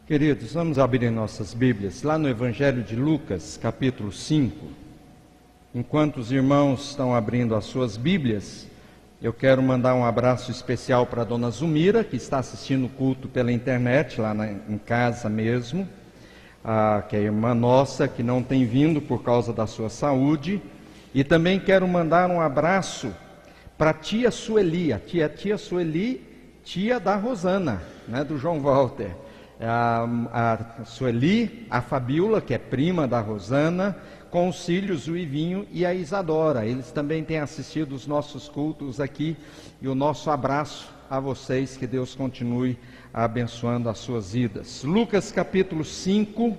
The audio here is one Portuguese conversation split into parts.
Queridos, vamos abrir nossas Bíblias lá no Evangelho de Lucas, capítulo 5. Enquanto os irmãos estão abrindo as suas Bíblias, eu quero mandar um abraço especial para a dona Zumira, que está assistindo o culto pela internet, lá em casa mesmo, que é irmã nossa, que não tem vindo por causa da sua saúde. E também quero mandar um abraço para a tia Sueli, tia Sueli, tia da Rosana, né, do João Walter. A Sueli, a Fabiola, que é prima da Rosana, com os filhos, o Ivinho e a Isadora. Eles também têm assistido os nossos cultos aqui, e o nosso abraço a vocês, que Deus continue abençoando as suas vidas. Lucas capítulo 5,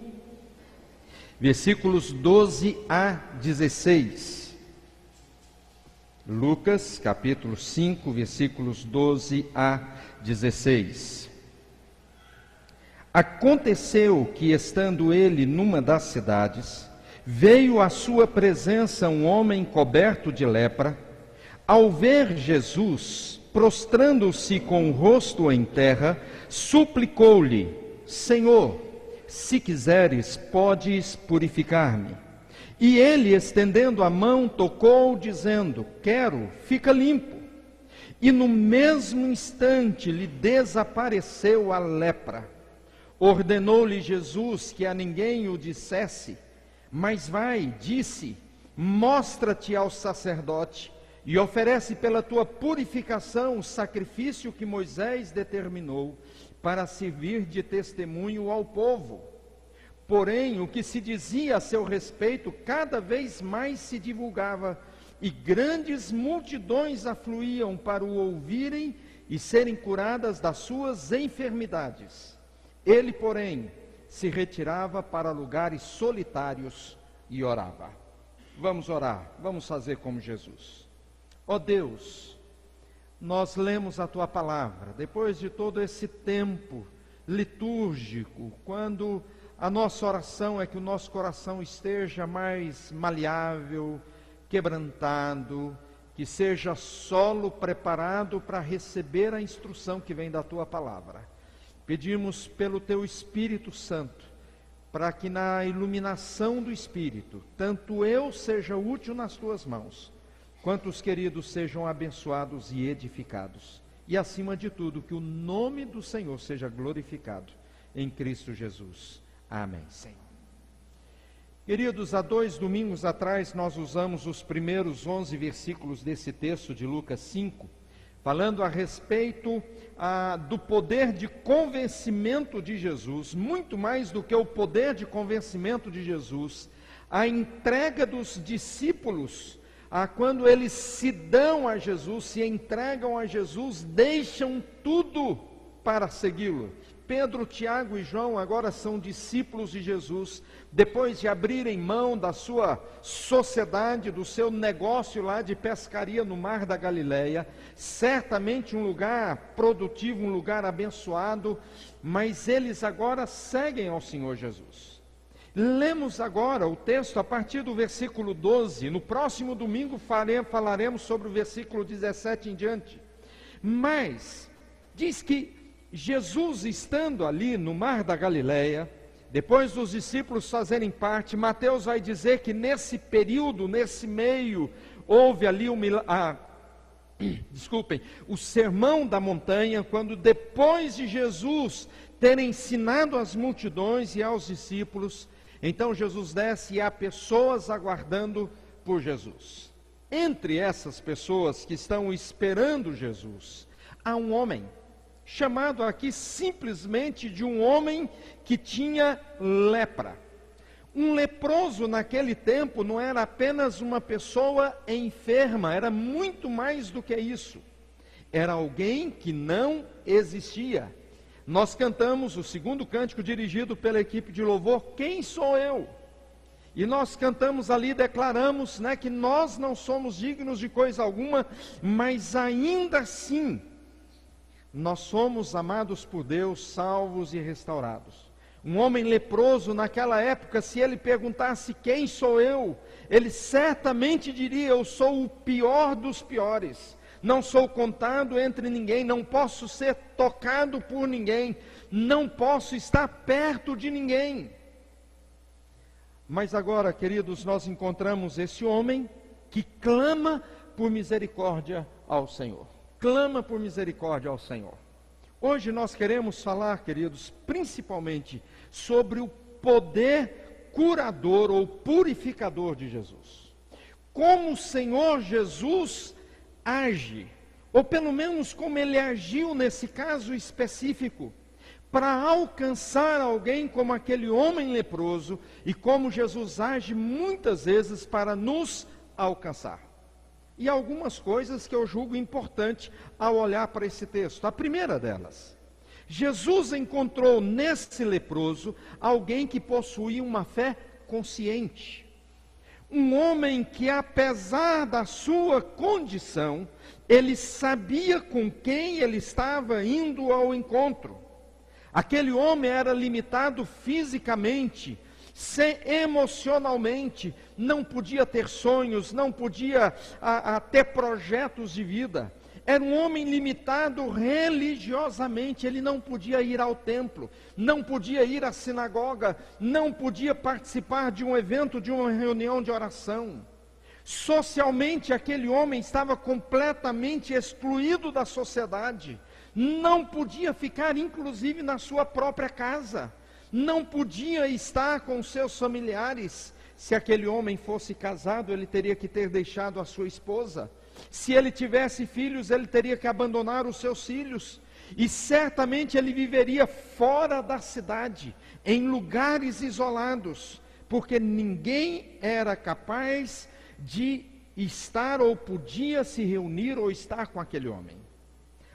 versículos 12 a 16. Lucas capítulo 5, versículos 12 a 16. Aconteceu que, estando ele numa das cidades, veio à sua presença um homem coberto de lepra. Ao ver Jesus, prostrando-se com o rosto em terra, suplicou-lhe: Senhor, se quiseres, podes purificar-me. E ele, estendendo a mão, tocou, dizendo: Quero, fica limpo. E no mesmo instante lhe desapareceu a lepra. Ordenou-lhe Jesus que a ninguém o dissesse, mas vai, disse, mostra-te ao sacerdote e oferece pela tua purificação o sacrifício que Moisés determinou para servir de testemunho ao povo. Porém, o que se dizia a seu respeito cada vez mais se divulgava, e grandes multidões afluíam para o ouvirem e serem curadas das suas enfermidades. Ele, porém, se retirava para lugares solitários e orava. Vamos orar, vamos fazer como Jesus. Ó Deus, nós lemos a Tua palavra, depois de todo esse tempo litúrgico, quando a nossa oração é que o nosso coração esteja mais maleável, quebrantado, que seja solo preparado para receber a instrução que vem da Tua palavra. Pedimos pelo Teu Espírito Santo, para que na iluminação do Espírito, tanto eu seja útil nas Tuas mãos, quanto os queridos sejam abençoados e edificados. E acima de tudo, que o nome do Senhor seja glorificado em Cristo Jesus. Amém, Senhor. Queridos, há 2 domingos atrás nós usamos os primeiros 11 versículos desse texto de Lucas 5, falando a respeito do poder de convencimento de Jesus, muito mais do que o poder de convencimento de Jesus, a entrega dos discípulos, quando eles se dão a Jesus, se entregam a Jesus, deixam tudo para segui-lo. Pedro, Tiago e João agora são discípulos de Jesus, depois de abrirem mão da sua sociedade, do seu negócio lá de pescaria no mar da Galileia, certamente um lugar produtivo, um lugar abençoado, mas eles agora seguem ao Senhor Jesus. Lemos agora o texto a partir do versículo 12, no próximo domingo falaremos sobre o versículo 17 em diante, mas diz que Jesus, estando ali no mar da Galileia, depois dos discípulos fazerem parte, Mateus vai dizer que nesse período, nesse meio, houve ali o sermão da montanha, quando depois de Jesus ter ensinado às multidões e aos discípulos, então Jesus desce e há pessoas aguardando por Jesus. Entre essas pessoas que estão esperando Jesus, há um homem, chamado aqui simplesmente de um homem que tinha lepra. Um leproso naquele tempo não era apenas uma pessoa enferma, era muito mais do que isso. Era alguém que não existia. Nós cantamos o segundo cântico dirigido pela equipe de louvor, Quem Sou Eu? E nós cantamos ali, declaramos, que nós não somos dignos de coisa alguma, mas ainda assim, nós somos amados por Deus, salvos e restaurados. Um homem leproso naquela época, se ele perguntasse quem sou eu, ele certamente diria: eu sou o pior dos piores. não sou contado entre ninguém, não posso ser tocado por ninguém, não posso estar perto de ninguém. Mas agora, queridos, nós encontramos esse homem que clama por misericórdia ao Senhor. Clama por misericórdia ao Senhor. Hoje nós queremos falar, queridos, principalmente sobre o poder curador ou purificador de Jesus. Como o Senhor Jesus age, ou pelo menos como ele agiu nesse caso específico, para alcançar alguém como aquele homem leproso, e como Jesus age muitas vezes para nos alcançar. E algumas coisas que eu julgo importante ao olhar para esse texto. A primeira delas, Jesus encontrou nesse leproso alguém que possuía uma fé consciente. Um homem que, apesar da sua condição, ele sabia com quem ele estava indo ao encontro. Aquele homem era limitado fisicamente, emocionalmente, não podia ter sonhos, não podia ter projetos de vida. Era um homem limitado religiosamente, ele não podia ir ao templo, não podia ir à sinagoga, não podia participar de um evento, de uma reunião de oração. Socialmente, aquele homem estava completamente excluído da sociedade, não podia ficar inclusive na sua própria casa, não podia estar com seus familiares. Se aquele homem fosse casado, ele teria que ter deixado a sua esposa. Se ele tivesse filhos, ele teria que abandonar os seus filhos. E certamente ele viveria fora da cidade, em lugares isolados, porque ninguém era capaz de estar ou podia se reunir ou estar com aquele homem.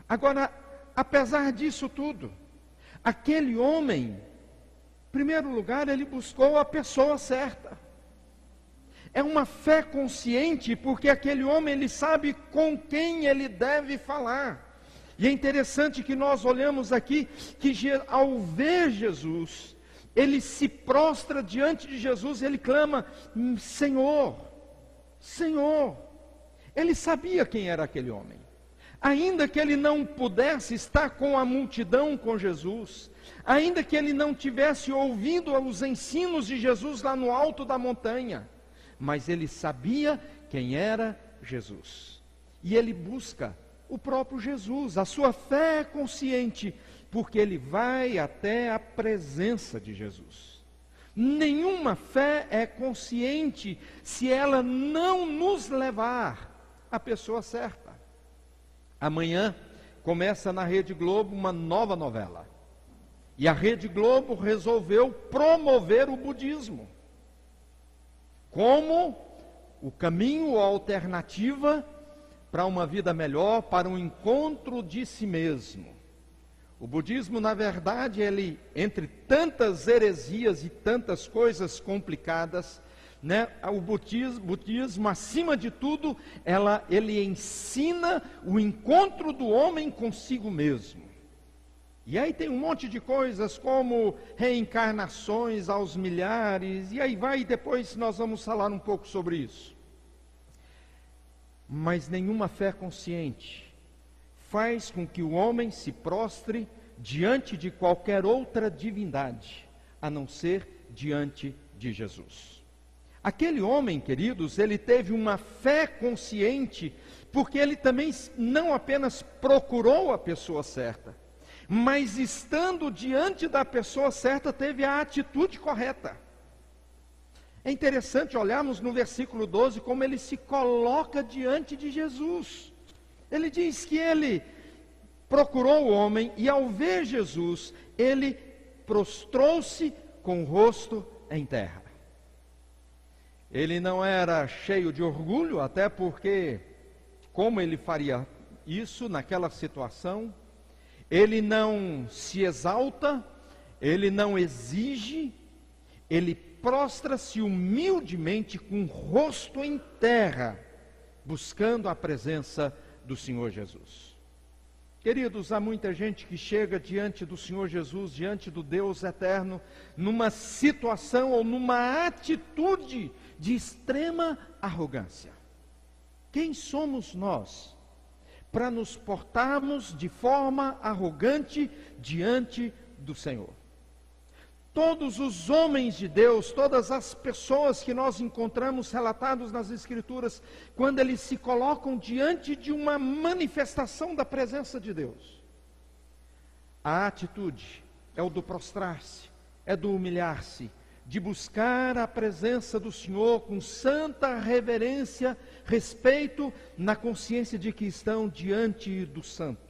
Agora, apesar disso tudo, aquele homem, em primeiro lugar, ele buscou a pessoa certa. É uma fé consciente, porque aquele homem, ele sabe com quem ele deve falar. E é interessante que nós olhamos aqui, que ao ver Jesus, ele se prostra diante de Jesus, e ele clama, Senhor, Senhor. Ele sabia quem era aquele homem. Ainda que ele não pudesse estar com a multidão com Jesus, ainda que ele não tivesse ouvido os ensinos de Jesus lá no alto da montanha, mas ele sabia quem era Jesus. E ele busca o próprio Jesus. A sua fé é consciente, porque ele vai até a presença de Jesus. Nenhuma fé é consciente se ela não nos levar à pessoa certa. Amanhã começa na Rede Globo uma nova novela. E a Rede Globo resolveu promover o budismo como o caminho, a alternativa para uma vida melhor, para um encontro de si mesmo. O budismo, na verdade, ele, entre tantas heresias e tantas coisas complicadas, o budismo, acima de tudo, ele ensina o encontro do homem consigo mesmo. E aí tem um monte de coisas como reencarnações aos milhares, e aí vai, e depois nós vamos falar um pouco sobre isso. Mas nenhuma fé consciente faz com que o homem se prostre diante de qualquer outra divindade, a não ser diante de Jesus. Aquele homem, queridos, ele teve uma fé consciente, porque ele também não apenas procurou a pessoa certa, mas estando diante da pessoa certa, teve a atitude correta. É interessante olharmos no versículo 12 como ele se coloca diante de Jesus. Ele diz que ele procurou o homem e, ao ver Jesus, ele prostrou-se com o rosto em terra. Ele não era cheio de orgulho, até porque, como ele faria isso naquela situação? Ele não se exalta, ele não exige, ele prostra-se humildemente com o rosto em terra, buscando a presença do Senhor Jesus. Queridos, há muita gente que chega diante do Senhor Jesus, diante do Deus eterno, numa situação ou numa atitude de extrema arrogância. Quem somos nós para nos portarmos de forma arrogante diante do Senhor. Todos os homens de Deus, todas as pessoas que nós encontramos relatados nas Escrituras, quando eles se colocam diante de uma manifestação da presença de Deus, a atitude é o do prostrar-se, é do humilhar-se, de buscar a presença do Senhor com santa reverência, respeito, na consciência de que estão diante do Santo.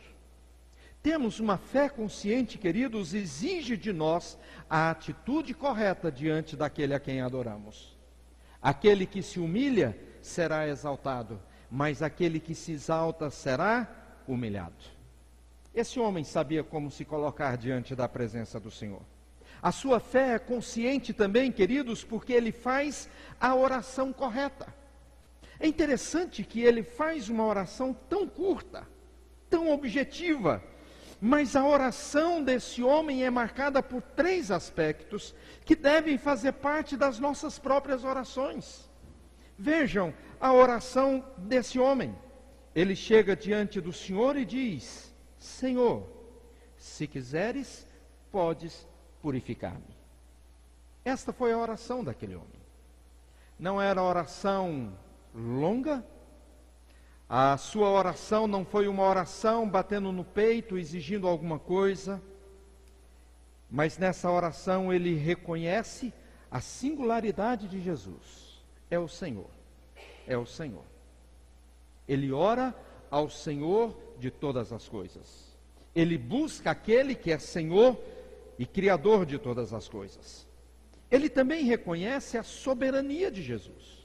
Temos uma fé consciente, queridos, exige de nós a atitude correta diante daquele a quem adoramos. Aquele que se humilha será exaltado, mas aquele que se exalta será humilhado. Esse homem sabia como se colocar diante da presença do Senhor. A sua fé é consciente também, queridos, porque ele faz a oração correta. É interessante que ele faz uma oração tão curta, tão objetiva, mas a oração desse homem é marcada por 3 aspectos que devem fazer parte das nossas próprias orações. Vejam a oração desse homem. Ele chega diante do Senhor e diz: Senhor, se quiseres, podes purificar-me. Esta foi a oração daquele homem. Não era oração longa. A sua oração não foi uma oração batendo no peito, exigindo alguma coisa, mas nessa oração ele reconhece a singularidade de Jesus. É o Senhor, é o Senhor. Ele ora ao Senhor de todas as coisas. Ele busca aquele que é Senhor e Criador de todas as coisas. Ele também reconhece a soberania de Jesus.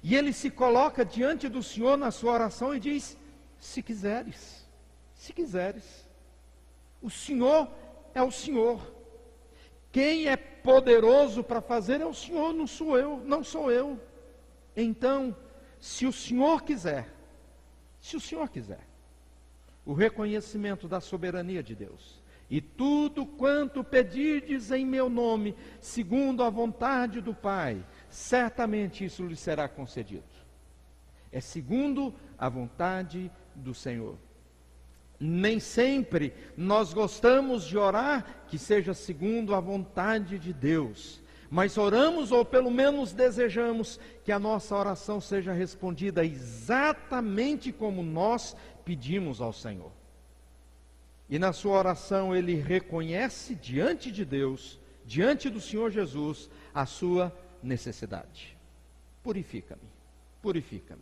E ele se coloca diante do Senhor na sua oração e diz: se quiseres, se quiseres. O Senhor é o Senhor. Quem é poderoso para fazer é o Senhor, não sou eu. Então, se o Senhor quiser, o reconhecimento da soberania de Deus. E tudo quanto pedirdes em meu nome, segundo a vontade do Pai, certamente isso lhe será concedido. É segundo a vontade do Senhor. Nem sempre nós gostamos de orar que seja segundo a vontade de Deus, mas oramos, ou pelo menos desejamos, que a nossa oração seja respondida exatamente como nós pedimos ao Senhor. E na sua oração ele reconhece diante de Deus, diante do Senhor Jesus, a sua necessidade. Purifica-me, purifica-me.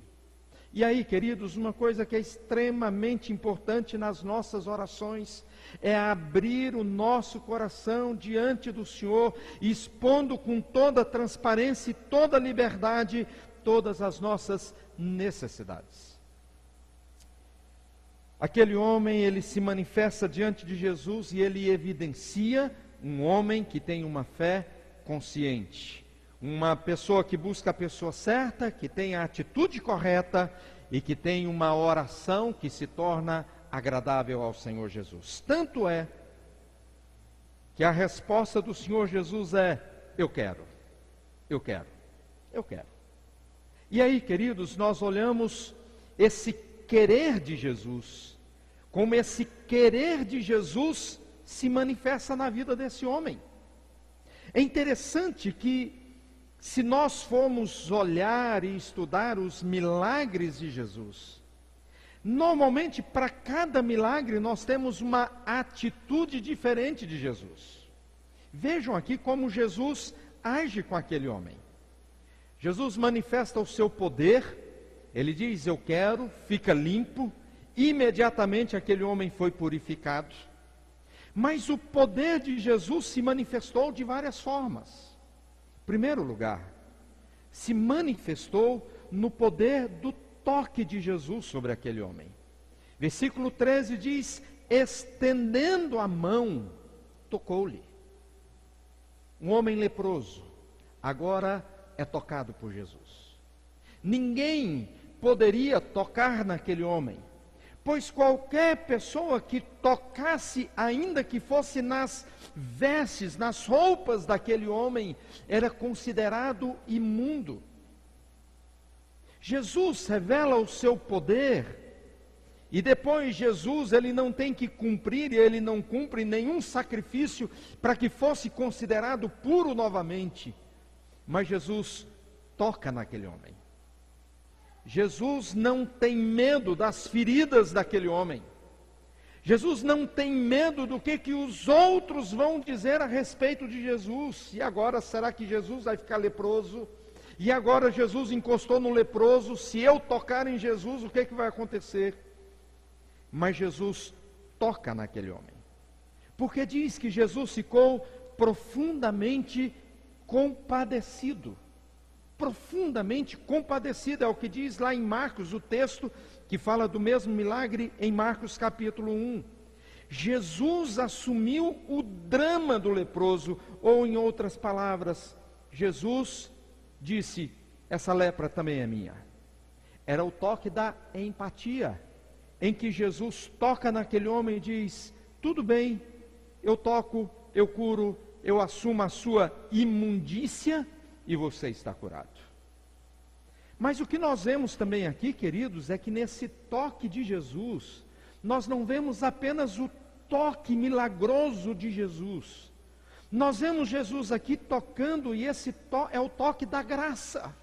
E aí, queridos, uma coisa que é extremamente importante nas nossas orações é abrir o nosso coração diante do Senhor, expondo com toda transparência e toda liberdade todas as nossas necessidades. Aquele homem, ele se manifesta diante de Jesus e ele evidencia um homem que tem uma fé consciente. Uma pessoa que busca a pessoa certa, que tem a atitude correta e que tem uma oração que se torna agradável ao Senhor Jesus. Tanto é que a resposta do Senhor Jesus é: eu quero, eu quero, eu quero. E aí, queridos, nós olhamos esse querer de Jesus, como esse querer de Jesus se manifesta na vida desse homem. É interessante que, se nós formos olhar e estudar os milagres de Jesus, normalmente para cada milagre nós temos uma atitude diferente de Jesus. Vejam aqui como Jesus age com aquele homem. Jesus manifesta o seu poder, ele diz: eu quero, fica limpo. Imediatamente aquele homem foi purificado. Mas o poder de Jesus se manifestou de várias formas. Em primeiro lugar, se manifestou no poder do toque de Jesus sobre aquele homem. Versículo 13 diz: estendendo a mão, tocou-lhe. Um homem leproso agora é tocado por Jesus. Ninguém poderia tocar naquele homem, pois qualquer pessoa que tocasse, ainda que fosse nas vestes, nas roupas daquele homem, era considerado imundo. Jesus revela o seu poder E depois Jesus, ele não tem que cumprir, e ele não cumpre nenhum sacrifício para que fosse considerado puro novamente. Mas Jesus toca naquele homem. Jesus não tem medo das feridas daquele homem. Jesus não tem medo do que os outros vão dizer a respeito de Jesus. E agora, será que Jesus vai ficar leproso? E agora Jesus encostou no leproso, se eu tocar em Jesus, o que vai acontecer? Mas Jesus toca naquele homem. Porque diz que Jesus ficou profundamente compadecido. Profundamente compadecido, é o que diz lá em Marcos, o texto que fala do mesmo milagre em Marcos capítulo 1. Jesus assumiu o drama do leproso, ou em outras palavras, Jesus disse, essa lepra também é minha. Era o toque da empatia, em que Jesus toca naquele homem e diz, tudo bem, eu toco, eu curo, eu assumo a sua imundícia e você está curado. Mas o que nós vemos também aqui, queridos, é que nesse toque de Jesus, nós não vemos apenas o toque milagroso de Jesus. Nós vemos Jesus aqui tocando, e esse é o toque da graça.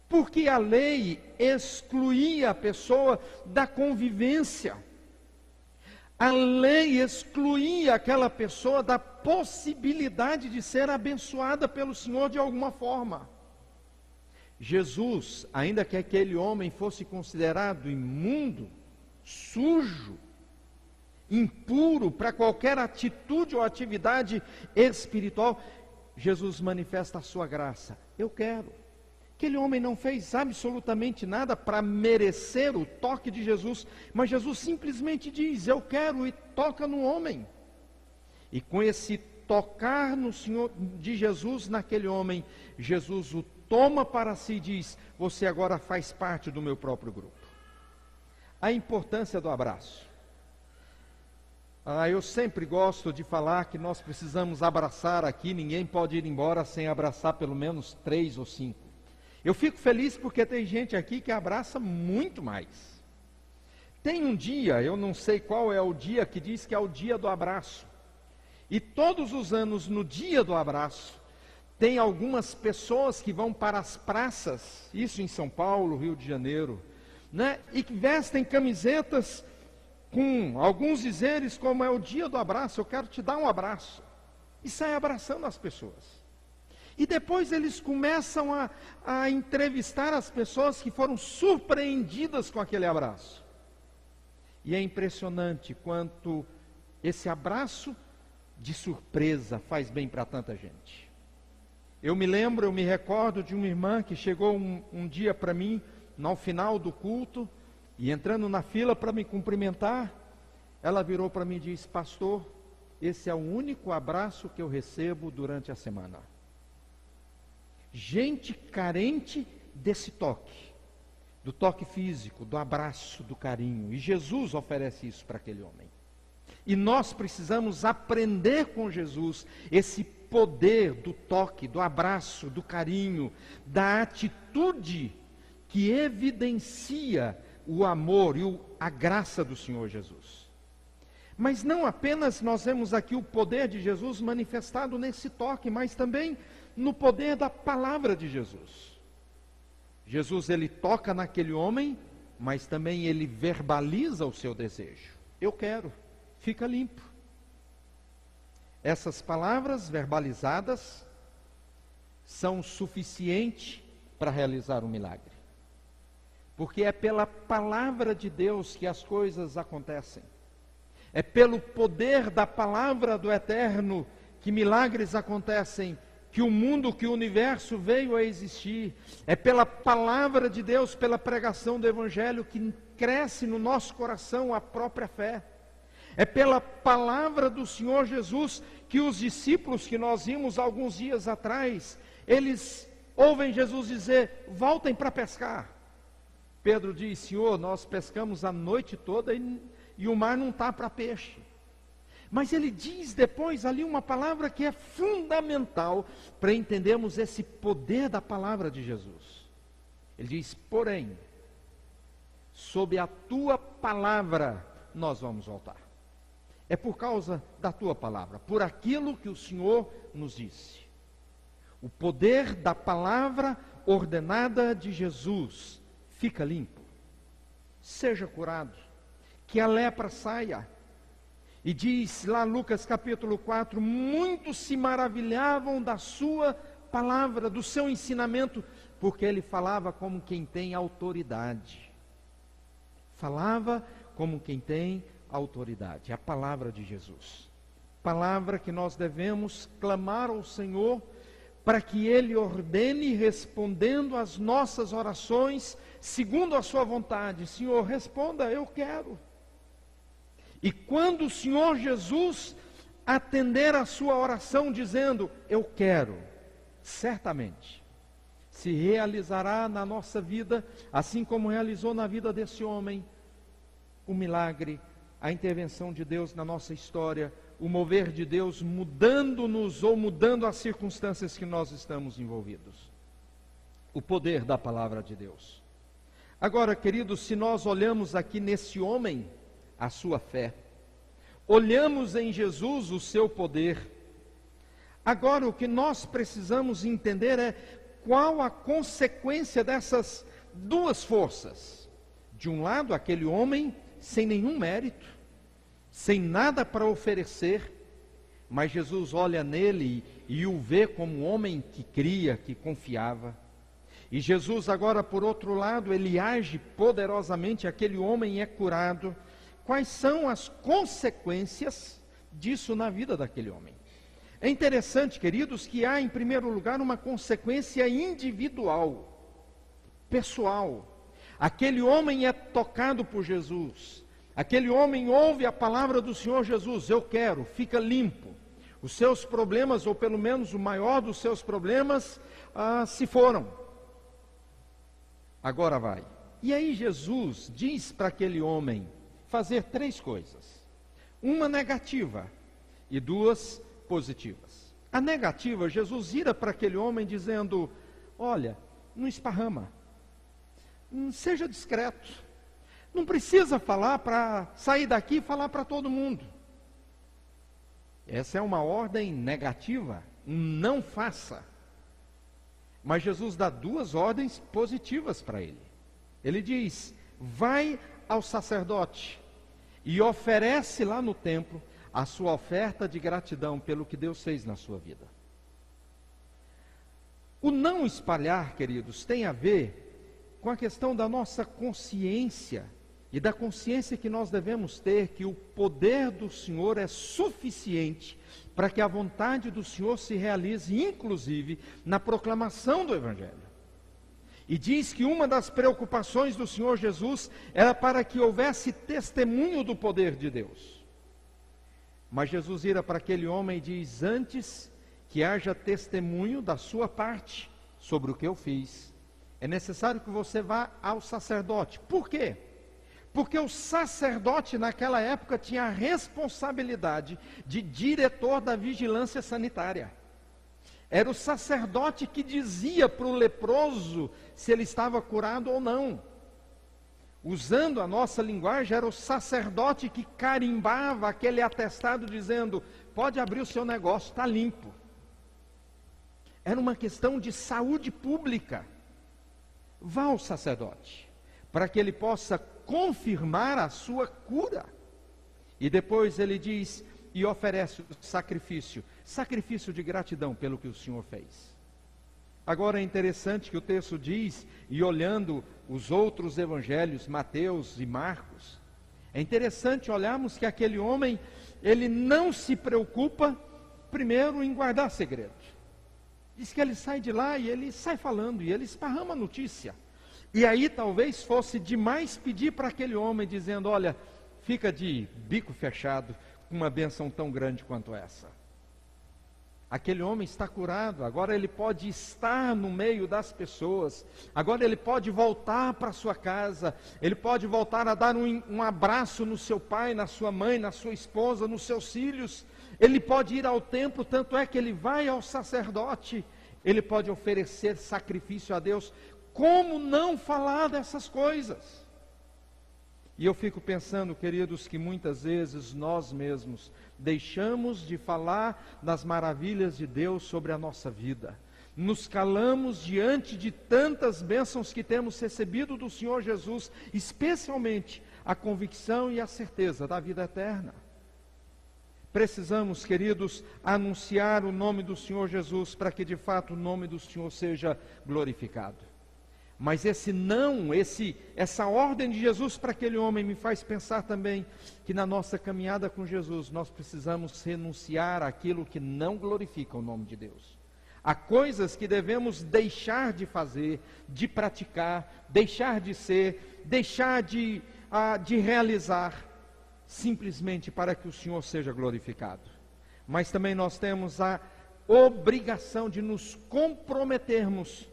Porque a lei excluía a pessoa da convivência. A lei excluía aquela pessoa da possibilidade de ser abençoada pelo Senhor de alguma forma. Jesus, ainda que aquele homem fosse considerado imundo, sujo, impuro para qualquer atitude ou atividade espiritual, Jesus manifesta a sua graça. Eu quero. Aquele homem não fez absolutamente nada para merecer o toque de Jesus, mas Jesus simplesmente diz, eu quero, e toca no homem. E com esse tocar no Senhor de Jesus naquele homem, Jesus o toma para si e diz, você agora faz parte do meu próprio grupo. A importância do abraço. Eu sempre gosto de falar que nós precisamos abraçar aqui, ninguém pode ir embora sem abraçar pelo menos 3 ou 5. Eu fico feliz porque tem gente aqui que abraça muito mais. Tem um dia, eu não sei qual é o dia, que diz que é o dia do abraço. E todos os anos, no dia do abraço, tem algumas pessoas que vão para as praças, isso em São Paulo, Rio de Janeiro, né? E que vestem camisetas com alguns dizeres como é o dia do abraço, eu quero te dar um abraço. E sai abraçando as pessoas. E depois eles começam a entrevistar as pessoas que foram surpreendidas com aquele abraço. E é impressionante quanto esse abraço de surpresa faz bem para tanta gente. Eu me recordo de uma irmã que chegou um dia para mim, no final do culto, e entrando na fila para me cumprimentar, ela virou para mim e disse, pastor, esse é o único abraço que eu recebo durante a semana. Gente carente desse toque, do toque físico, do abraço, do carinho. E Jesus oferece isso para aquele homem. E nós precisamos aprender com Jesus esse poder do toque, do abraço, do carinho, da atitude que evidencia o amor e a graça do Senhor Jesus. Mas não apenas nós vemos aqui o poder de Jesus manifestado nesse toque, mas também no poder da palavra de Jesus. Jesus, ele toca naquele homem, mas também ele verbaliza o seu desejo. Eu quero, fica limpo. Essas palavras verbalizadas são suficientes para realizar um milagre. Porque é pela palavra de Deus que as coisas acontecem. É pelo poder da palavra do Eterno que milagres acontecem, que o mundo, que o universo veio a existir. É pela palavra de Deus, pela pregação do Evangelho, que cresce no nosso coração a própria fé. É pela palavra do Senhor Jesus que os discípulos que nós vimos alguns dias atrás, eles ouvem Jesus dizer, voltem para pescar. Pedro diz, Senhor, nós pescamos a noite toda e o mar não está para peixe. Mas ele diz depois ali uma palavra que é fundamental para entendermos esse poder da palavra de Jesus. Ele diz, porém, sob a tua palavra nós vamos voltar. É por causa da tua palavra, por aquilo que o Senhor nos disse. O poder da palavra ordenada de Jesus fica limpo. Seja curado, que a lepra saia. E diz lá Lucas capítulo 4, muitos se maravilhavam da sua palavra, do seu ensinamento, porque ele falava como quem tem autoridade. Falava como quem tem autoridade, a palavra de Jesus. Palavra que nós devemos clamar ao Senhor para que Ele ordene respondendo às nossas orações, segundo a sua vontade. Senhor, responda, eu quero. E quando o Senhor Jesus atender a sua oração dizendo, eu quero, certamente se realizará na nossa vida, assim como realizou na vida desse homem, o milagre, a intervenção de Deus na nossa história, o mover de Deus mudando-nos ou mudando as circunstâncias que nós estamos envolvidos. O poder da palavra de Deus. Agora, queridos, se nós olhamos aqui nesse homem, a sua fé, olhamos em Jesus o seu poder, agora o que nós precisamos entender é qual a consequência dessas duas forças. De um lado, aquele homem sem nenhum mérito, sem nada para oferecer, mas Jesus olha nele e o vê como um homem que cria, que confiava. E Jesus agora, por outro lado, ele age poderosamente, aquele homem é curado. Quais são as consequências disso na vida daquele homem? É interessante, queridos, que há em primeiro lugar uma consequência individual, pessoal. Aquele homem é tocado por Jesus. Aquele homem ouve a palavra do Senhor Jesus, eu quero, fica limpo. Os seus problemas, ou pelo menos o maior dos seus problemas, se foram. Agora vai. E aí Jesus diz para aquele homem fazer três coisas. Uma negativa e duas positivas. A negativa, Jesus vira para aquele homem dizendo, olha, não esparrama, seja discreto, não precisa falar para sair daqui e falar para todo mundo. Essa é uma ordem negativa, não faça. Mas Jesus dá duas ordens positivas para ele. Ele diz, vai ao sacerdote e oferece lá no templo a sua oferta de gratidão pelo que Deus fez na sua vida. O não espalhar, queridos, tem a ver com a questão da nossa consciência e da consciência que nós devemos ter que o poder do Senhor é suficiente para que a vontade do Senhor se realize, inclusive, na proclamação do Evangelho. E diz que uma das preocupações do Senhor Jesus era para que houvesse testemunho do poder de Deus. Mas Jesus vira para aquele homem e diz, antes que haja testemunho da sua parte sobre o que eu fiz, é necessário que você vá ao sacerdote. Por quê? Porque o sacerdote naquela época tinha a responsabilidade de diretor da vigilância sanitária. Era o sacerdote que dizia para o leproso se ele estava curado ou não. Usando a nossa linguagem, era o sacerdote que carimbava aquele atestado dizendo, pode abrir o seu negócio, está limpo. Era uma questão de saúde pública. Vá ao sacerdote, para que ele possa confirmar a sua cura. E depois ele diz, e oferece o sacrifício de gratidão pelo que o Senhor fez. Agora é interessante que o texto diz, e olhando os outros evangelhos, Mateus e Marcos, é interessante olharmos que aquele homem, ele não se preocupa, primeiro, em guardar segredo. Diz que ele sai de lá e ele sai falando, e ele esparrama a notícia. E aí talvez fosse demais pedir para aquele homem, dizendo, olha, fica de bico fechado, com uma bênção tão grande quanto essa. Aquele homem está curado, agora ele pode estar no meio das pessoas, agora ele pode voltar para sua casa, ele pode voltar a dar um abraço no seu pai, na sua mãe, na sua esposa, nos seus filhos, ele pode ir ao templo, tanto é que ele vai ao sacerdote, ele pode oferecer sacrifício a Deus. Como não falar dessas coisas? E eu fico pensando, queridos, que muitas vezes nós mesmos deixamos de falar das maravilhas de Deus sobre a nossa vida. Nos calamos diante de tantas bênçãos que temos recebido do Senhor Jesus, especialmente a convicção e a certeza da vida eterna. Precisamos, queridos, anunciar o nome do Senhor Jesus para que de fato o nome do Senhor seja glorificado. Mas essa ordem de Jesus para aquele homem me faz pensar também que na nossa caminhada com Jesus nós precisamos renunciar àquilo que não glorifica o nome de Deus. Há coisas que devemos deixar de fazer, de praticar, deixar de ser, deixar de realizar, simplesmente para que o Senhor seja glorificado. Mas também nós temos a obrigação de nos comprometermos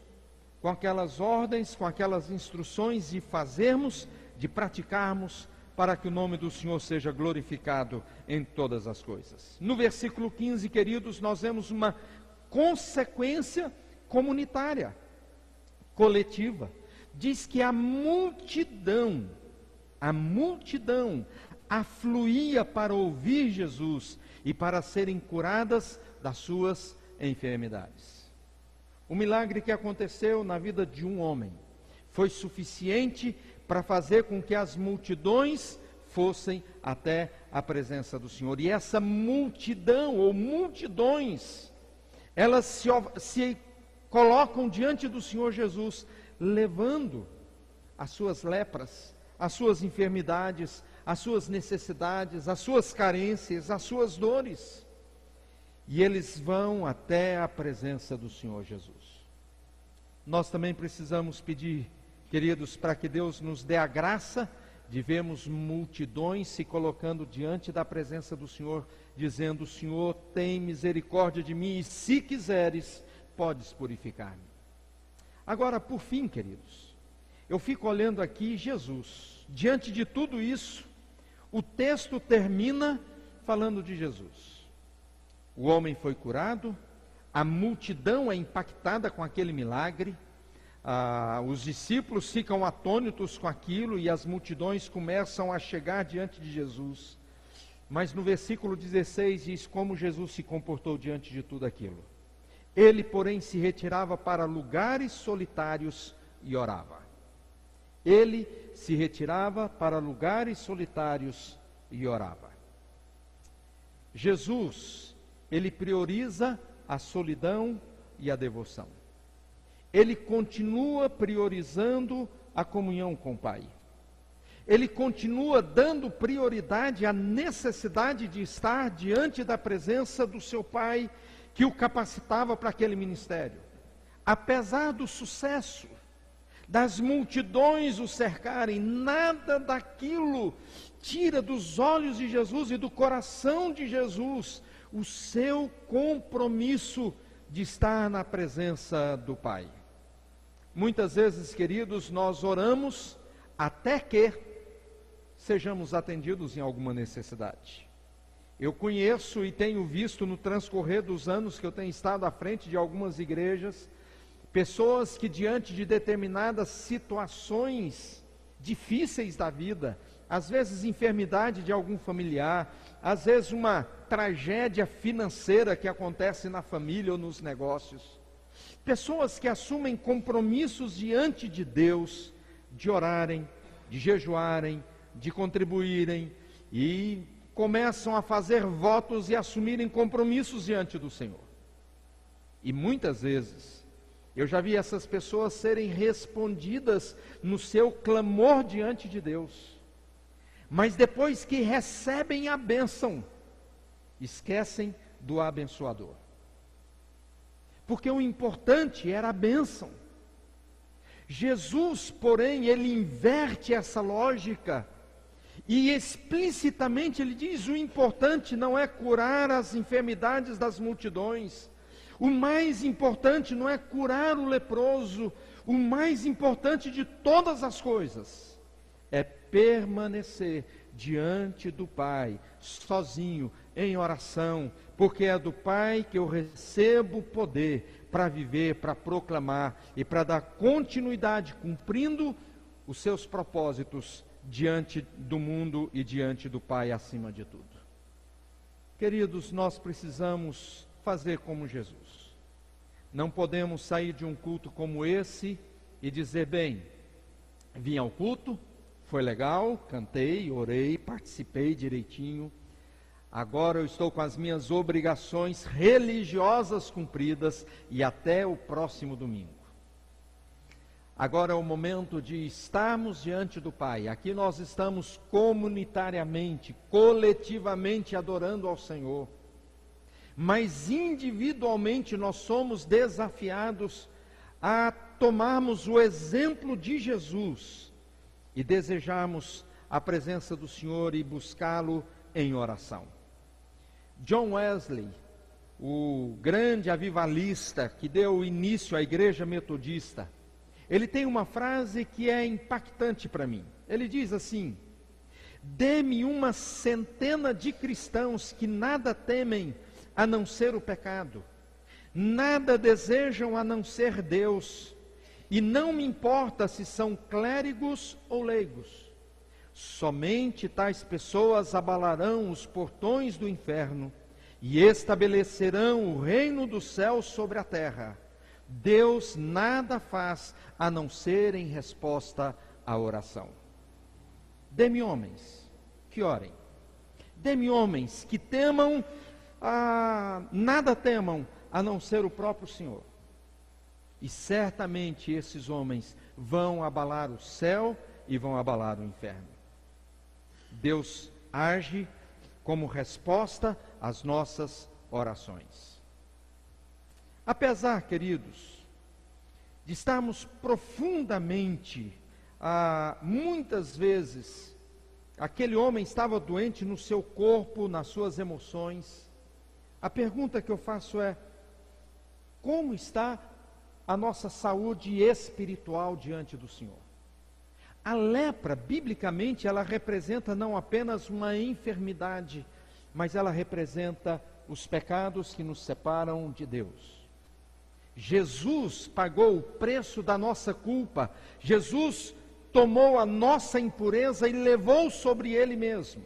com aquelas ordens, com aquelas instruções, de fazermos, de praticarmos, para que o nome do Senhor seja glorificado em todas as coisas. No versículo 15, queridos, nós vemos uma consequência comunitária, coletiva. Diz que a multidão afluía para ouvir Jesus e para serem curadas das suas enfermidades. O milagre que aconteceu na vida de um homem foi suficiente para fazer com que as multidões fossem até a presença do Senhor. E essa multidão, ou multidões, elas se colocam diante do Senhor Jesus, levando as suas lepras, as suas enfermidades, as suas necessidades, as suas carências, as suas dores. E eles vão até a presença do Senhor Jesus. Nós também precisamos pedir, queridos, para que Deus nos dê a graça de vermos multidões se colocando diante da presença do Senhor, dizendo: Senhor, tem misericórdia de mim, e se quiseres, podes purificar-me. Agora, por fim, queridos, eu fico olhando aqui Jesus. Diante de tudo isso, o texto termina falando de Jesus. O homem foi curado, a multidão é impactada com aquele milagre, os discípulos ficam atônitos com aquilo e as multidões começam a chegar diante de Jesus. Mas no versículo 16 diz como Jesus se comportou diante de tudo aquilo. Ele, porém, se retirava para lugares solitários e orava. Ele se retirava para lugares solitários e orava. Jesus, ele prioriza a solidão e a devoção. Ele continua priorizando a comunhão com o Pai. Ele continua dando prioridade à necessidade de estar diante da presença do seu Pai, que o capacitava para aquele ministério. Apesar do sucesso, das multidões o cercarem, nada daquilo tira dos olhos de Jesus e do coração de Jesus o seu compromisso de estar na presença do Pai. Muitas vezes, queridos, nós oramos até que sejamos atendidos em alguma necessidade. Eu conheço e tenho visto no transcorrer dos anos que eu tenho estado à frente de algumas igrejas, pessoas que diante de determinadas situações difíceis da vida, às vezes enfermidade de algum familiar, às vezes uma tragédia financeira que acontece na família ou nos negócios, pessoas que assumem compromissos diante de Deus, de orarem, de jejuarem, de contribuírem, e começam a fazer votos e assumirem compromissos diante do Senhor. E muitas vezes, eu já vi essas pessoas serem respondidas no seu clamor diante de Deus, mas depois que recebem a bênção, esquecem do abençoador. Porque o importante era a bênção. Jesus, porém, ele inverte essa lógica e explicitamente ele diz: o importante não é curar as enfermidades das multidões, o mais importante não é curar o leproso, o mais importante de todas as coisas é permanecer diante do Pai, sozinho, em oração, porque é do Pai que eu recebo poder para viver, para proclamar e para dar continuidade, cumprindo os seus propósitos diante do mundo e diante do Pai acima de tudo. Queridos, nós precisamos fazer como Jesus. Não podemos sair de um culto como esse e dizer, bem, vim ao culto, foi legal, cantei, orei, participei direitinho, agora eu estou com as minhas obrigações religiosas cumpridas e até o próximo domingo. Agora é o momento de estarmos diante do Pai. Aqui nós estamos comunitariamente, coletivamente adorando ao Senhor. Mas individualmente nós somos desafiados a tomarmos o exemplo de Jesus e desejarmos a presença do Senhor e buscá-lo em oração. John Wesley, o grande avivalista que deu início à Igreja Metodista, ele tem uma frase que é impactante para mim. Ele diz assim: dê-me uma centena de cristãos que nada temem a não ser o pecado, nada desejam a não ser Deus, e não me importa se são clérigos ou leigos. Somente tais pessoas abalarão os portões do inferno e estabelecerão o reino do céu sobre a terra. Deus nada faz a não ser em resposta à oração. Dê-me homens que orem. Dê-me homens que temam, nada temam a não ser o próprio Senhor. E certamente esses homens vão abalar o céu e vão abalar o inferno. Deus age como resposta às nossas orações. Apesar, queridos, de estarmos profundamente, muitas vezes, aquele homem estava doente no seu corpo, nas suas emoções. A pergunta que eu faço é: como está a nossa saúde espiritual diante do Senhor? A lepra, biblicamente, ela representa não apenas uma enfermidade, mas ela representa os pecados que nos separam de Deus. Jesus pagou o preço da nossa culpa. Jesus tomou a nossa impureza e levou sobre Ele mesmo.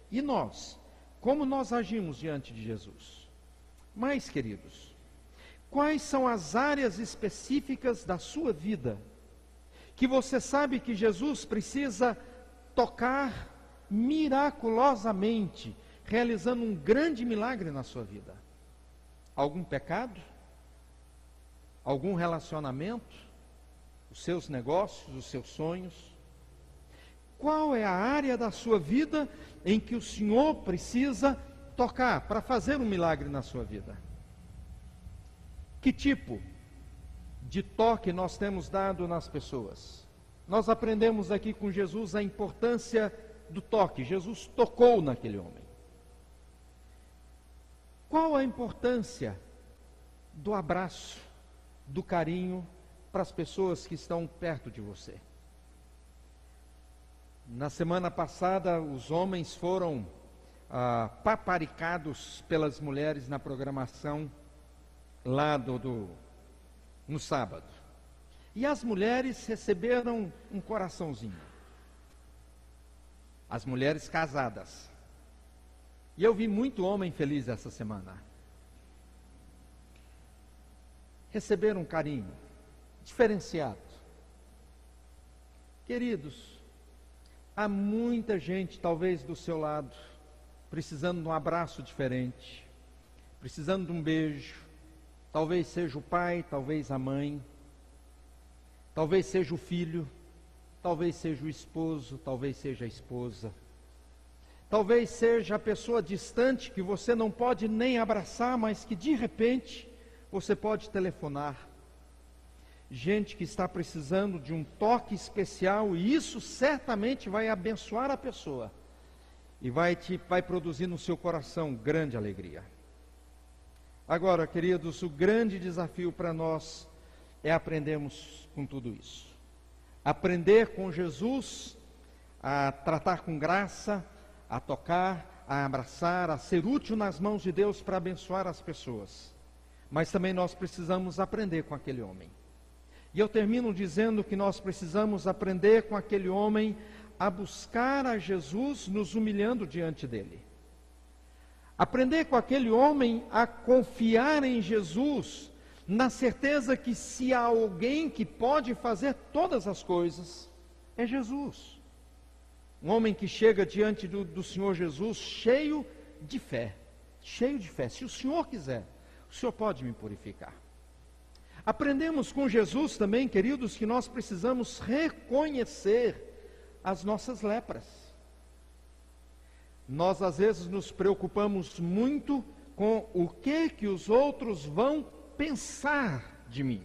E nós? Como nós agimos diante de Jesus? Mas, queridos, quais são as áreas específicas da sua vida que você sabe que Jesus precisa tocar miraculosamente, realizando um grande milagre na sua vida? Algum pecado? Algum relacionamento? Os seus negócios, os seus sonhos? Qual é a área da sua vida em que o Senhor precisa tocar para fazer um milagre na sua vida? Que tipo de toque nós temos dado nas pessoas? Nós aprendemos aqui com Jesus a importância do toque. Jesus tocou naquele homem. Qual a importância do abraço, do carinho para as pessoas que estão perto de você? Na semana passada, os homens foram paparicados pelas mulheres na programação lá no sábado. E as mulheres receberam um coraçãozinho. As mulheres casadas. E eu vi muito homem feliz essa semana. Receberam um carinho diferenciado. Queridos, há muita gente, talvez do seu lado, precisando de um abraço diferente, precisando de um beijo. Talvez seja o pai, talvez a mãe, talvez seja o filho, talvez seja o esposo, talvez seja a esposa. Talvez seja a pessoa distante que você não pode nem abraçar, mas que de repente você pode telefonar. Gente que está precisando de um toque especial, e isso certamente vai abençoar a pessoa e vai produzir no seu coração grande alegria. Agora, queridos, o grande desafio para nós é aprendermos com tudo isso. Aprender com Jesus a tratar com graça, a tocar, a abraçar, a ser útil nas mãos de Deus para abençoar as pessoas. Mas também nós precisamos aprender com aquele homem. E eu termino dizendo que nós precisamos aprender com aquele homem a buscar a Jesus nos humilhando diante dele. Aprender com aquele homem a confiar em Jesus, na certeza que se há alguém que pode fazer todas as coisas, é Jesus. Um homem que chega diante do Senhor Jesus cheio de fé, cheio de fé. Se o Senhor quiser, o Senhor pode me purificar. Aprendemos com Jesus também, queridos, que nós precisamos reconhecer as nossas lepras. Nós às vezes nos preocupamos muito com o que os outros vão pensar de mim.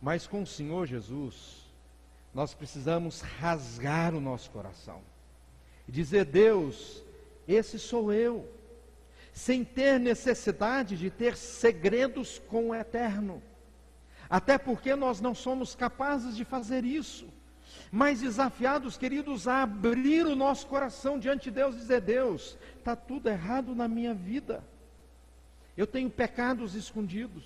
Mas com o Senhor Jesus, nós precisamos rasgar o nosso coração e dizer: Deus, esse sou eu, sem ter necessidade de ter segredos com o Eterno, até porque nós não somos capazes de fazer isso, mas desafiados, queridos, a abrir o nosso coração diante de Deus e dizer: Deus, está tudo errado na minha vida, eu tenho pecados escondidos,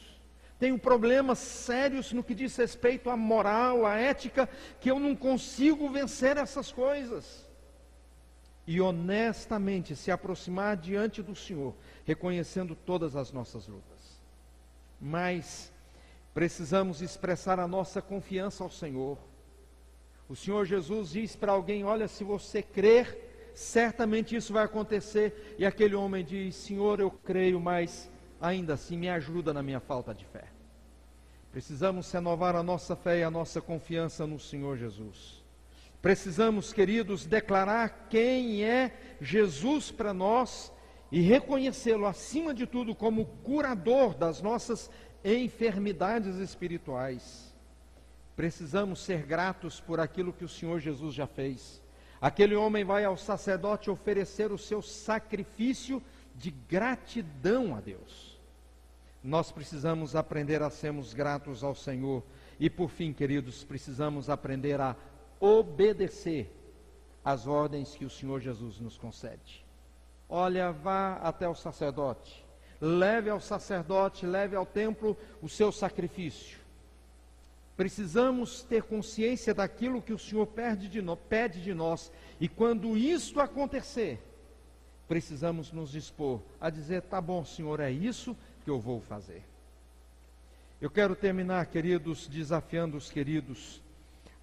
tenho problemas sérios no que diz respeito à moral, à ética, que eu não consigo vencer essas coisas. E honestamente se aproximar diante do Senhor, reconhecendo todas as nossas lutas. Mas precisamos expressar a nossa confiança ao Senhor. O Senhor Jesus diz para alguém: olha, se você crer, certamente isso vai acontecer. E aquele homem diz: Senhor, eu creio, mas ainda assim me ajuda na minha falta de fé. Precisamos renovar a nossa fé e a nossa confiança no Senhor Jesus. Precisamos, queridos, declarar quem é Jesus para nós e reconhecê-lo, acima de tudo, como curador das nossas enfermidades espirituais. Precisamos ser gratos por aquilo que o Senhor Jesus já fez. Aquele homem vai ao sacerdote oferecer o seu sacrifício de gratidão a Deus. Nós precisamos aprender a sermos gratos ao Senhor. E por fim, queridos, precisamos aprender a obedecer às ordens que o Senhor Jesus nos concede. Olha, vá até o sacerdote, leve ao sacerdote, leve ao templo o seu sacrifício. Precisamos ter consciência daquilo que o Senhor pede de nós, e quando isto acontecer, precisamos nos dispor a dizer: tá bom, Senhor, é isso que eu vou fazer. Eu quero terminar, queridos, desafiando os queridos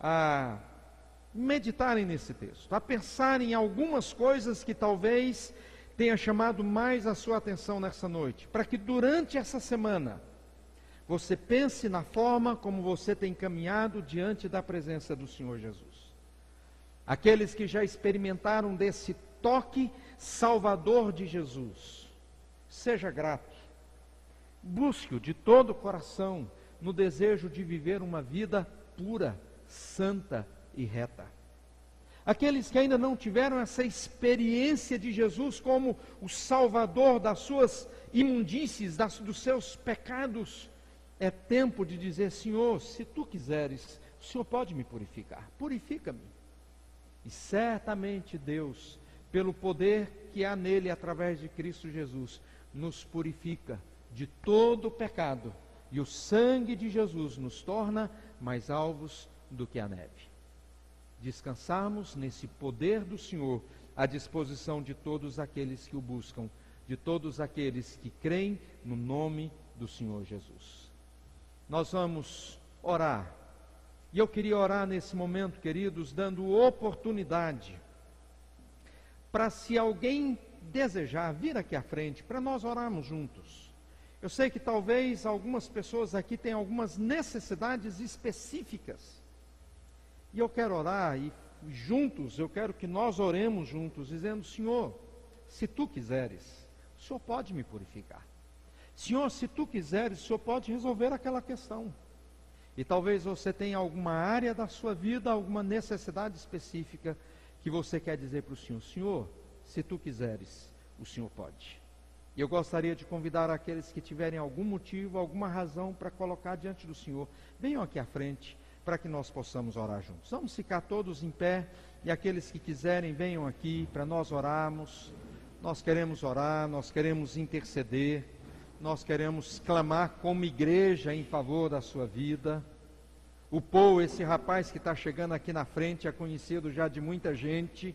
a meditarem nesse texto, a pensarem em algumas coisas que talvez tenha chamado mais a sua atenção nessa noite, para que durante essa semana você pense na forma como você tem caminhado diante da presença do Senhor Jesus. Aqueles que já experimentaram desse toque salvador de Jesus, seja grato, busque-o de todo o coração, no desejo de viver uma vida pura, santa e reta. Aqueles que ainda não tiveram essa experiência de Jesus como o Salvador das suas imundícies, dos seus pecados, é tempo de dizer: Senhor, se Tu quiseres, o Senhor pode me purificar, purifica-me. E certamente Deus, pelo poder que há nele através de Cristo Jesus, nos purifica de todo o pecado, e o sangue de Jesus nos torna mais alvos do que a neve. Descansarmos nesse poder do Senhor à disposição de todos aqueles que o buscam, de todos aqueles que creem no nome do Senhor Jesus. Nós vamos orar, e eu queria orar nesse momento, queridos, dando oportunidade para, se alguém desejar vir aqui à frente, para nós orarmos juntos. Eu sei que talvez algumas pessoas aqui tenham algumas necessidades específicas, e eu quero orar, e juntos, eu quero que nós oremos juntos, dizendo: Senhor, se Tu quiseres, o Senhor pode me purificar. Senhor, se Tu quiseres, o Senhor pode resolver aquela questão. E talvez você tenha alguma área da sua vida, alguma necessidade específica, que você quer dizer para o Senhor: Senhor, se Tu quiseres, o Senhor pode. E eu gostaria de convidar aqueles que tiverem algum motivo, alguma razão para colocar diante do Senhor, venham aqui à frente, para que nós possamos orar juntos. Vamos ficar todos em pé, e aqueles que quiserem, venham aqui para nós orarmos. Nós queremos orar, nós queremos interceder, nós queremos clamar como igreja em favor da sua vida. O Paul, esse rapaz que está chegando aqui na frente, é conhecido já de muita gente,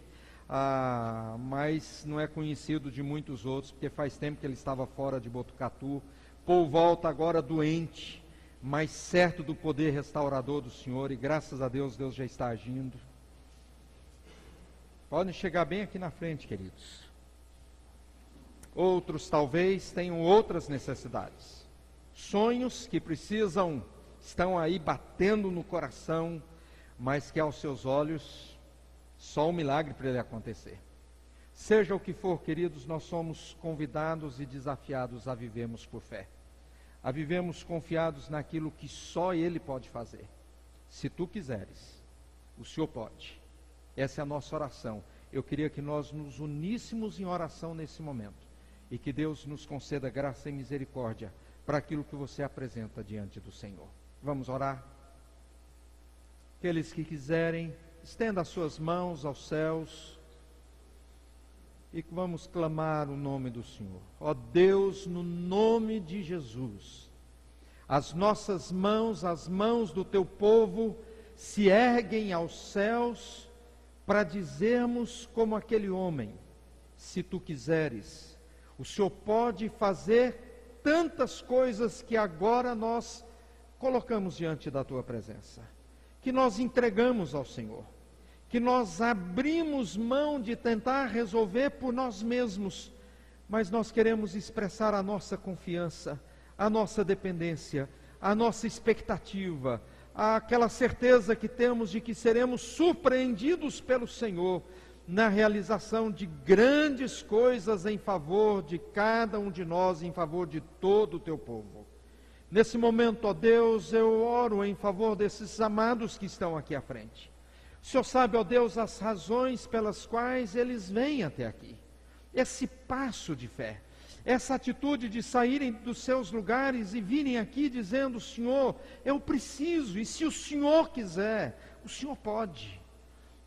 mas não é conhecido de muitos outros, porque faz tempo que ele estava fora de Botucatu. Paul volta agora doente, mas certo do poder restaurador do Senhor, e graças a Deus, Deus já está agindo. Podem chegar bem aqui na frente, queridos. Outros talvez tenham outras necessidades, sonhos que estão aí batendo no coração, mas que aos seus olhos só um milagre para ele acontecer. Seja o que for, queridos, nós somos convidados e desafiados a vivermos por fé, a vivermos confiados naquilo que só Ele pode fazer. Se tu quiseres, o Senhor pode. Essa é a nossa oração. Eu queria que nós nos uníssemos em oração nesse momento, e que Deus nos conceda graça e misericórdia para aquilo que você apresenta diante do Senhor. Vamos orar? Aqueles que quiserem, estenda as suas mãos aos céus e vamos clamar o nome do Senhor. Ó Deus, no nome de Jesus, as nossas mãos, as mãos do teu povo se erguem aos céus para dizermos como aquele homem: se tu quiseres, o Senhor pode fazer tantas coisas que agora nós colocamos diante da tua presença, que nós entregamos ao Senhor, que nós abrimos mão de tentar resolver por nós mesmos, mas nós queremos expressar a nossa confiança, a nossa dependência, a nossa expectativa, aquela certeza que temos de que seremos surpreendidos pelo Senhor na realização de grandes coisas em favor de cada um de nós, em favor de todo o teu povo. Nesse momento, ó Deus, eu oro em favor desses amados que estão aqui à frente. O Senhor sabe, ó Deus, as razões pelas quais eles vêm até aqui. Esse passo de fé, essa atitude de saírem dos seus lugares e virem aqui dizendo: Senhor, eu preciso, e se o Senhor quiser, o Senhor pode.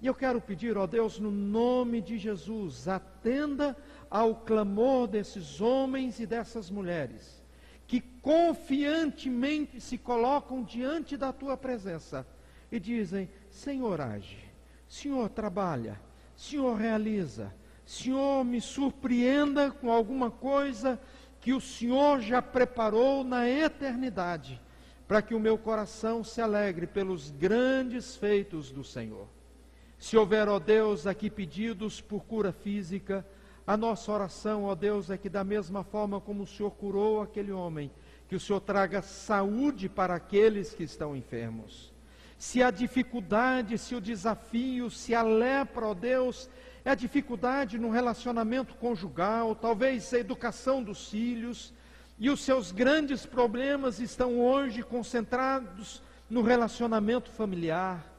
E eu quero pedir, ó Deus, no nome de Jesus, atenda ao clamor desses homens e dessas mulheres, que confiantemente se colocam diante da tua presença e dizem: Senhor age, Senhor trabalha, Senhor realiza, Senhor me surpreenda com alguma coisa que o Senhor já preparou na eternidade, para que o meu coração se alegre pelos grandes feitos do Senhor. Se houver, ó Deus, aqui pedidos por cura física, a nossa oração, ó Deus, é que da mesma forma como o Senhor curou aquele homem, que o Senhor traga saúde para aqueles que estão enfermos. Se a dificuldade, se o desafio, se a lepra, ó Deus, é a dificuldade no relacionamento conjugal, talvez a educação dos filhos, e os seus grandes problemas estão hoje concentrados no relacionamento familiar.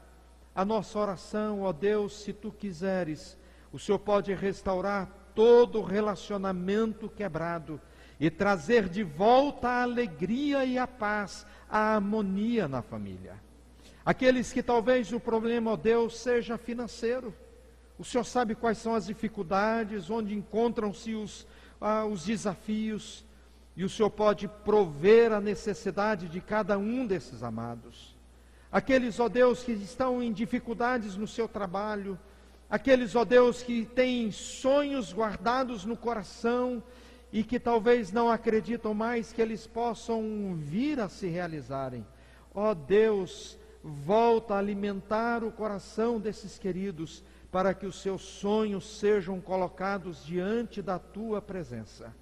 A nossa oração, ó Deus, se tu quiseres, o Senhor pode restaurar todo o relacionamento quebrado e trazer de volta a alegria e a paz, a harmonia na família. Aqueles que talvez o problema, ó Deus, seja financeiro, o Senhor sabe quais são as dificuldades, onde encontram-se os desafios, e o Senhor pode prover a necessidade de cada um desses amados. Aqueles, ó Deus, que estão em dificuldades no seu trabalho, aqueles, ó Deus, que têm sonhos guardados no coração e que talvez não acreditam mais que eles possam vir a se realizarem. Ó Deus, volta a alimentar o coração desses queridos, para que os seus sonhos sejam colocados diante da tua presença.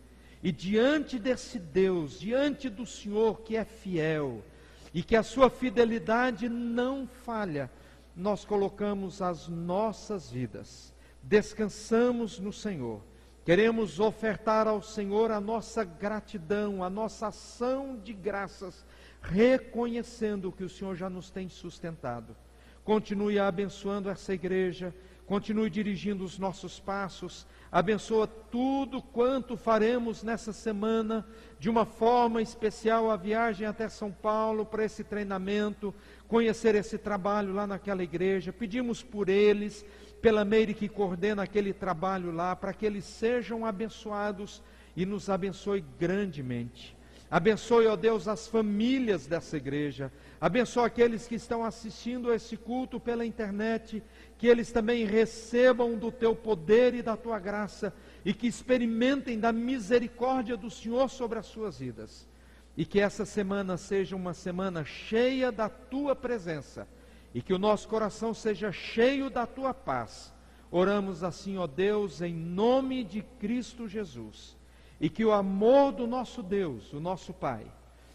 E diante desse Deus, diante do Senhor que é fiel, e que a sua fidelidade não falha, nós colocamos as nossas vidas, descansamos no Senhor, queremos ofertar ao Senhor a nossa gratidão, a nossa ação de graças, reconhecendo que o Senhor já nos tem sustentado. Continue abençoando essa igreja, continue dirigindo os nossos passos, abençoa tudo quanto faremos nessa semana, de uma forma especial a viagem até São Paulo para esse treinamento, conhecer esse trabalho lá naquela igreja. Pedimos por eles, pela Meire que coordena aquele trabalho lá, para que eles sejam abençoados e nos abençoe grandemente. Abençoe, ó Deus, as famílias dessa igreja. Abençoe aqueles que estão assistindo esse culto pela internet, que eles também recebam do teu poder e da tua graça, e que experimentem da misericórdia do Senhor sobre as suas vidas. E que essa semana seja uma semana cheia da tua presença, e que o nosso coração seja cheio da tua paz. Oramos assim, ó Deus, em nome de Cristo Jesus. E que o amor do nosso Deus, o nosso Pai,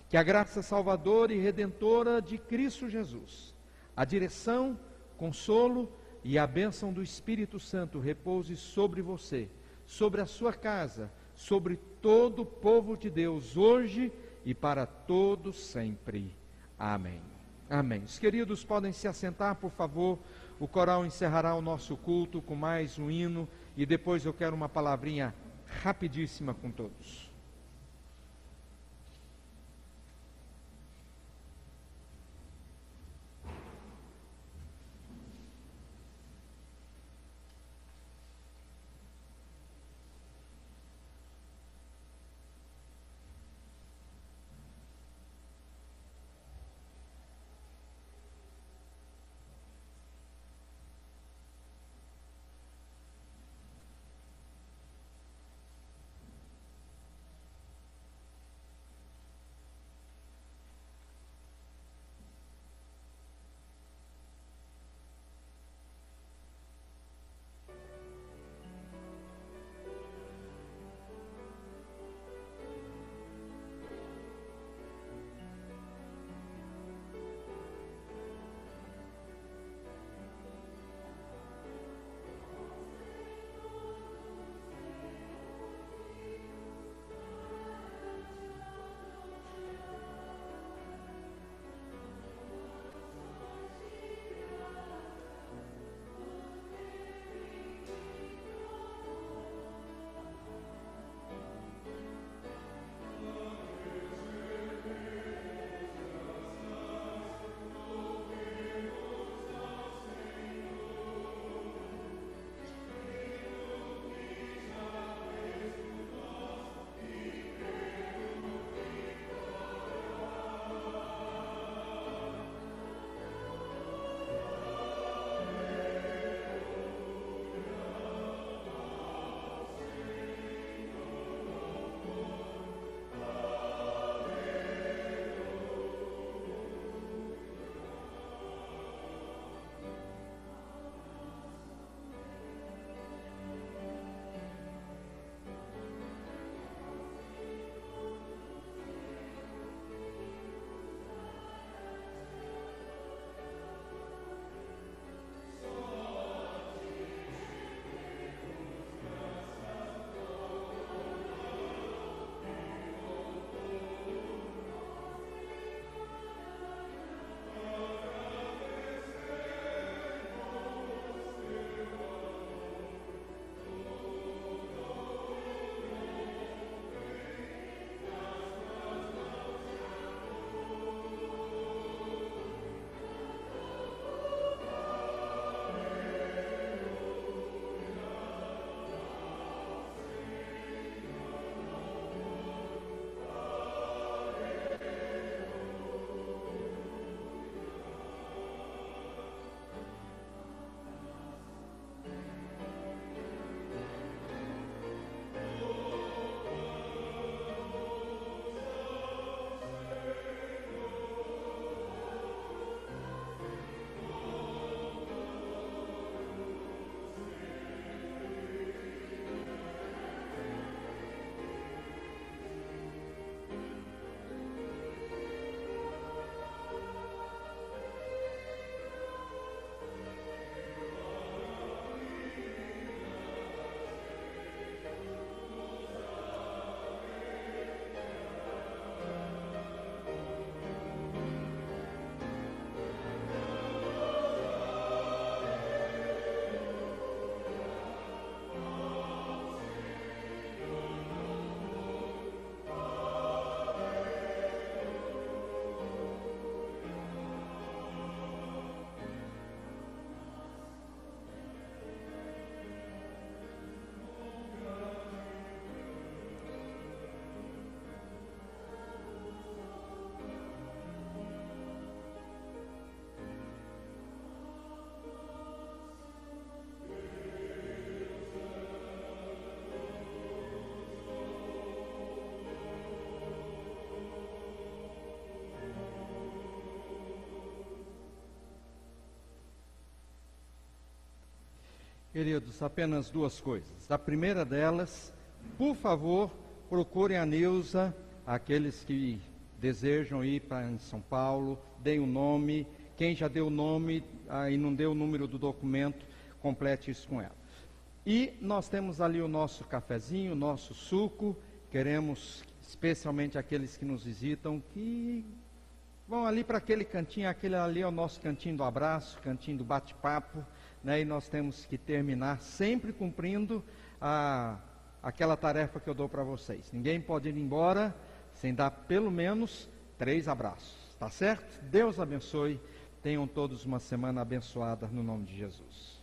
que a graça salvadora e redentora de Cristo Jesus, a direção, consolo e a bênção do Espírito Santo repouse sobre você, sobre a sua casa, sobre todo o povo de Deus, hoje e para todos sempre. Amém. Amém. Os queridos podem se assentar, por favor. O coral encerrará o nosso culto com mais um hino e depois eu quero uma palavrinha rapidíssima com todos. Queridos, apenas duas coisas. A primeira delas, por favor, procurem a Neuza, aqueles que desejam ir para São Paulo, deem o nome. Quem já deu o nome e não deu o número do documento, complete isso com ela. E nós temos ali o nosso cafezinho, o nosso suco. Queremos, especialmente aqueles que nos visitam, que vão ali para aquele cantinho. Aquele ali é o nosso cantinho do abraço, cantinho do bate-papo, né? E nós temos que terminar sempre cumprindo aquela tarefa que eu dou para vocês. Ninguém pode ir embora sem dar pelo menos 3 abraços, tá certo? Deus abençoe. Tenham todos uma semana abençoada no nome de Jesus.